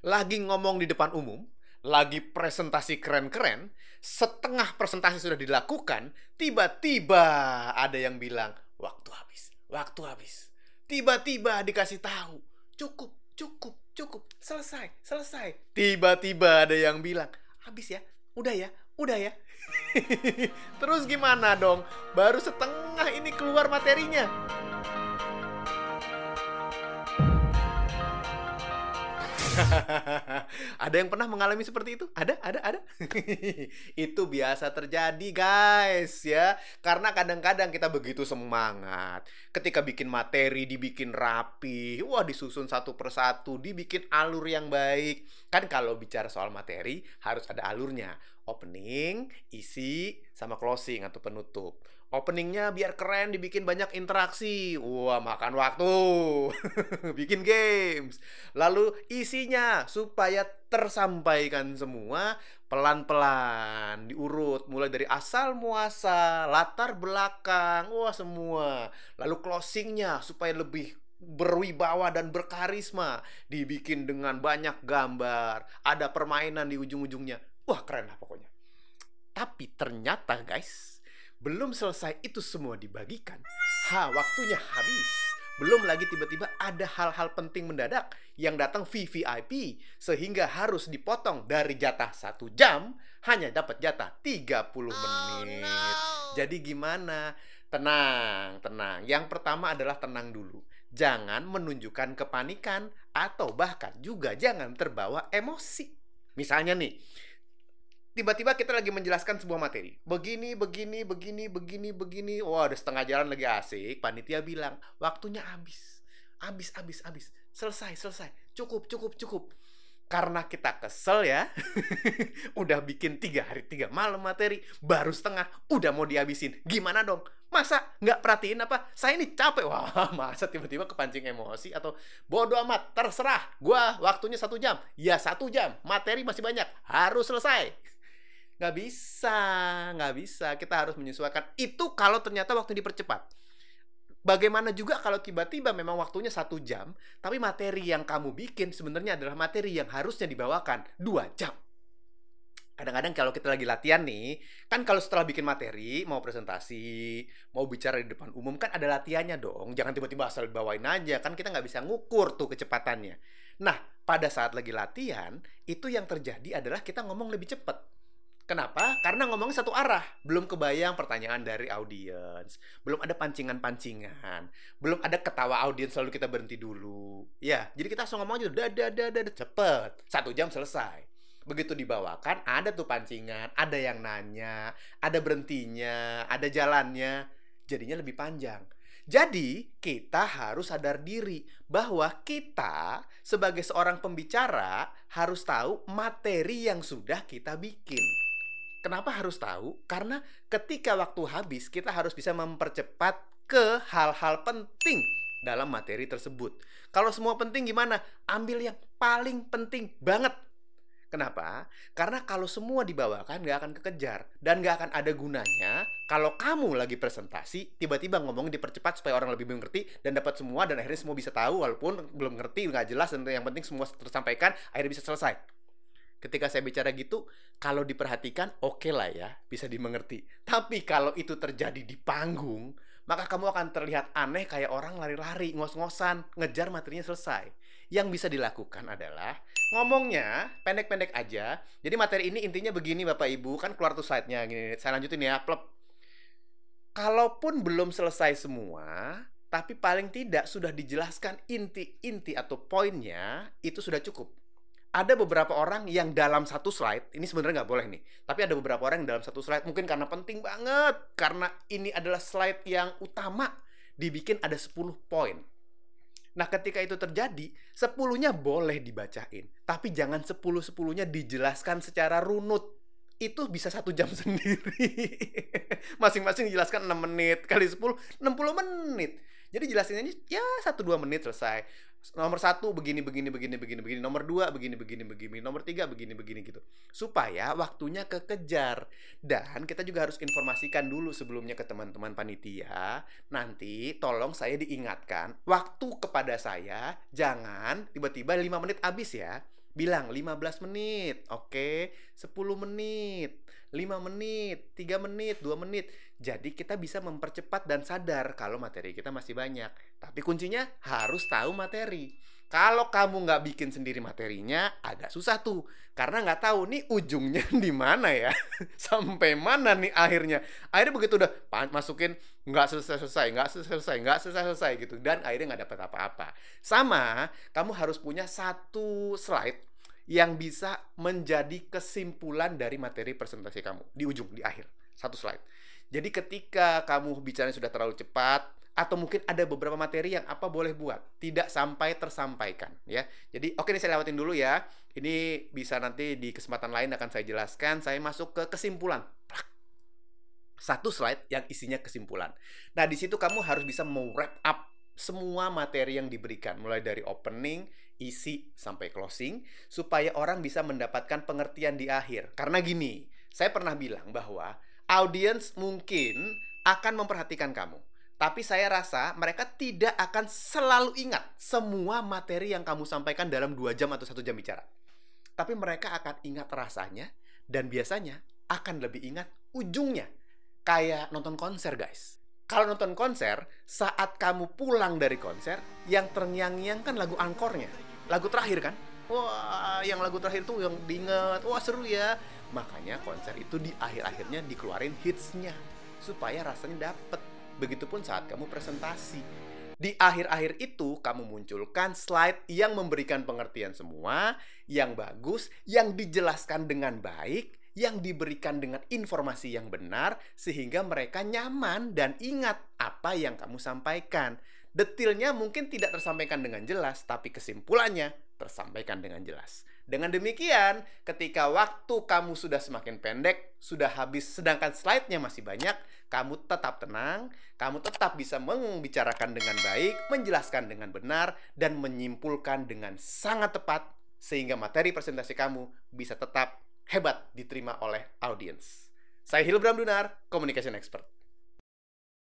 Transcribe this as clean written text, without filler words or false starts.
Lagi ngomong di depan umum, lagi presentasi keren-keren, setengah presentasi sudah dilakukan, tiba-tiba ada yang bilang, waktu habis, waktu habis. Tiba-tiba dikasih tahu, cukup, cukup, cukup, selesai, selesai. Tiba-tiba ada yang bilang, habis ya, udah ya, udah ya. Terus gimana dong? Baru setengah ini keluar materinya. Ada yang pernah mengalami seperti itu? Ada. Itu biasa terjadi, guys, ya. Karena kadang-kadang kita begitu semangat. Ketika bikin materi, dibikin rapi. Wah, disusun satu persatu, dibikin alur yang baik. Kan kalau bicara soal materi, harus ada alurnya. Opening, isi, sama closing atau penutup. Openingnya biar keren, dibikin banyak interaksi. Wah, makan waktu. Bikin games. Lalu isinya supaya tersampaikan semua pelan-pelan, diurut. Mulai dari asal muasal, latar belakang, wah semua. Lalu closingnya supaya lebih berwibawa dan berkarisma. Dibikin dengan banyak gambar. Ada permainan di ujung-ujungnya. Wah, keren lah pokoknya. Tapi ternyata guys, belum selesai itu semua dibagikan. Waktunya habis. Belum lagi tiba-tiba ada hal-hal penting mendadak yang datang VVIP. Sehingga harus dipotong dari jatah 1 jam, hanya dapat jatah 30 menit. Jadi gimana? Tenang, tenang. Yang pertama adalah tenang dulu. Jangan menunjukkan kepanikan atau bahkan juga jangan terbawa emosi. Misalnya nih, tiba-tiba kita lagi menjelaskan sebuah materi. Begini. Wah, udah setengah jalan lagi asik. Panitia bilang, waktunya habis. Habis. Selesai. Cukup. Karena kita kesel ya. Udah bikin 3 hari 3 malam materi. Baru setengah, udah mau dihabisin. Gimana dong? Masa nggak perhatiin apa? Saya ini capek. Wah, masa tiba-tiba kepancing emosi atau bodo amat, terserah. Gua waktunya 1 jam. Ya 1 jam. Materi masih banyak. Harus selesai. Nggak bisa. Kita harus menyesuaikan. Itu kalau ternyata waktu dipercepat. Bagaimana juga kalau tiba-tiba memang waktunya 1 jam, tapi materi yang kamu bikin sebenarnya adalah materi yang harusnya dibawakan 2 jam. Kadang-kadang kalau kita lagi latihan nih, kan kalau setelah bikin materi, mau presentasi, mau bicara di depan umum, kan ada latihannya dong. Jangan tiba-tiba asal bawain aja, kan kita nggak bisa ngukur tuh kecepatannya. Nah, pada saat lagi latihan, itu yang terjadi adalah kita ngomong lebih cepat. Kenapa? Karena ngomongnya satu arah. Belum kebayang pertanyaan dari audiens. Belum ada pancingan-pancingan. Belum ada ketawa audiens lalu kita berhenti dulu. Ya, jadi kita langsung ngomong aja. Cepet. 1 jam selesai. Begitu dibawakan, ada tuh pancingan. Ada yang nanya. Ada berhentinya. Ada jalannya. Jadinya lebih panjang. Jadi, kita harus sadar diri bahwa kita sebagai seorang pembicara harus tahu materi yang sudah kita bikin. Kenapa harus tahu? Karena ketika waktu habis, kita harus bisa mempercepat ke hal-hal penting dalam materi tersebut. Kalau semua penting gimana? Ambil yang paling penting banget. Kenapa? Karena kalau semua dibawakan nggak akan kekejar. Dan nggak akan ada gunanya kalau kamu lagi presentasi, tiba-tiba ngomong dipercepat supaya orang lebih mengerti dan dapat semua, dan akhirnya semua bisa tahu walaupun belum ngerti, nggak jelas, dan yang penting semua tersampaikan, akhirnya bisa selesai. Ketika saya bicara gitu, kalau diperhatikan, oke lah ya, bisa dimengerti. Tapi kalau itu terjadi di panggung, maka kamu akan terlihat aneh kayak orang lari-lari, ngos-ngosan, ngejar materinya selesai. Yang bisa dilakukan adalah, ngomongnya pendek-pendek aja. Jadi materi ini intinya begini Bapak Ibu, kan keluar tuh slide-nya. Gini, saya lanjutin ya, plep. Kalaupun belum selesai semua, tapi paling tidak sudah dijelaskan inti-inti atau poinnya, itu sudah cukup. Ada beberapa orang yang dalam satu slide, ini sebenarnya nggak boleh nih, tapi ada beberapa orang yang dalam satu slide, mungkin karena penting banget, karena ini adalah slide yang utama, dibikin ada 10 poin. Nah, ketika itu terjadi, 10-nya boleh dibacain, tapi jangan 10-10-nya dijelaskan secara runut. Itu bisa 1 jam sendiri. Masing-masing dijelaskan 6 menit, kali 10, 60 menit. Jadi jelasinnya ya 1-2 menit selesai. Nomor 1 begini. Nomor 2 begini. Nomor 3 begini gitu. Supaya waktunya kekejar. Dan kita juga harus informasikan dulu sebelumnya ke teman-teman panitia. Nanti tolong saya diingatkan, waktu kepada saya jangan tiba-tiba 5 menit habis ya. Bilang 15 menit, oke, 10 menit, 5 menit, 3 menit, 2 menit. Jadi kita bisa mempercepat dan sadar kalau materi kita masih banyak. Tapi kuncinya harus tahu materi. Kalau kamu nggak bikin sendiri materinya, agak susah tuh. Karena nggak tahu nih ujungnya di mana ya. Sampai mana nih akhirnya. Akhirnya begitu udah masukin, nggak selesai-selesai, nggak selesai-selesai, nggak selesai-selesai gitu. Dan akhirnya nggak dapat apa-apa. Sama, kamu harus punya satu slide yang bisa menjadi kesimpulan dari materi presentasi kamu. Di ujung, di akhir. Satu slide. Jadi ketika kamu bicaranya sudah terlalu cepat, atau mungkin ada beberapa materi yang apa boleh buat tidak sampai tersampaikan ya. Jadi oke, ini saya lewatin dulu ya. Ini bisa nanti di kesempatan lain akan saya jelaskan. Saya masuk ke kesimpulan. Satu slide yang isinya kesimpulan. Nah, di situ kamu harus bisa wrap up semua materi yang diberikan, mulai dari opening, isi, sampai closing, supaya orang bisa mendapatkan pengertian di akhir. Karena gini, saya pernah bilang bahwa audiens mungkin akan memperhatikan kamu. Tapi saya rasa mereka tidak akan selalu ingat semua materi yang kamu sampaikan dalam 2 jam atau 1 jam bicara. Tapi mereka akan ingat rasanya, dan biasanya akan lebih ingat ujungnya. Kayak nonton konser, guys. Kalau nonton konser, saat kamu pulang dari konser, yang terngiang-ngiang kan lagu angkornya. Lagu terakhir kan? Wah, yang lagu terakhir tuh yang diinget. Wah, seru ya. Makanya konser itu di akhir-akhirnya dikeluarin hitsnya. Supaya rasanya dapet. Begitupun saat kamu presentasi. Di akhir-akhir itu, kamu munculkan slide yang memberikan pengertian semua, yang bagus, yang dijelaskan dengan baik, yang diberikan dengan informasi yang benar, sehingga mereka nyaman dan ingat apa yang kamu sampaikan. Detailnya mungkin tidak tersampaikan dengan jelas, tapi kesimpulannya tersampaikan dengan jelas. Dengan demikian, ketika waktu kamu sudah semakin pendek, sudah habis, sedangkan slide-nya masih banyak, kamu tetap tenang, kamu tetap bisa membicarakan dengan baik, menjelaskan dengan benar, dan menyimpulkan dengan sangat tepat, sehingga materi presentasi kamu bisa tetap hebat diterima oleh audiens. Saya Hilbram Dunar, Communication Expert.